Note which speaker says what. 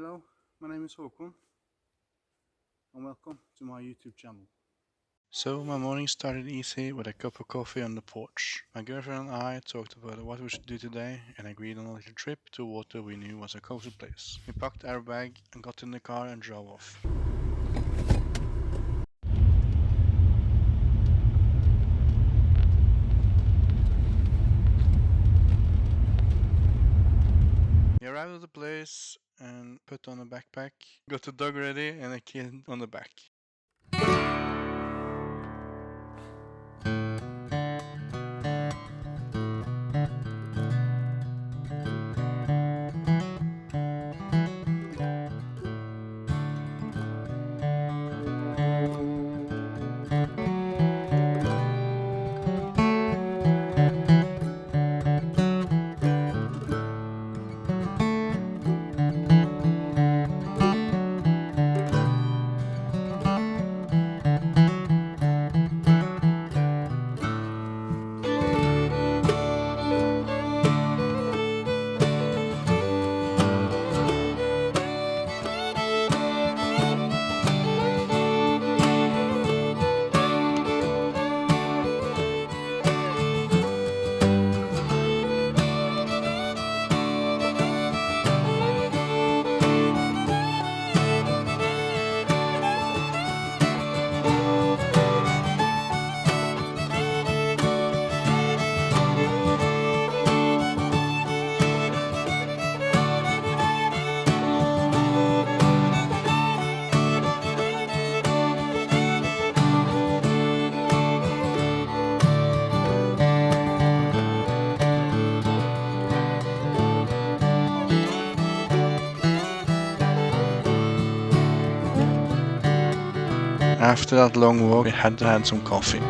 Speaker 1: Hello, my name is Håkon and welcome to my YouTube channel. So my morning started easy with a cup of coffee on the porch. My girlfriend and I talked about what we should do today and agreed on a little trip to water we knew was a cozy place. We packed our bag and got in the car and drove off. We arrived at the place and put on a backpack, got the dog ready and a kid on the back. After that long walk, we had to have some coffee.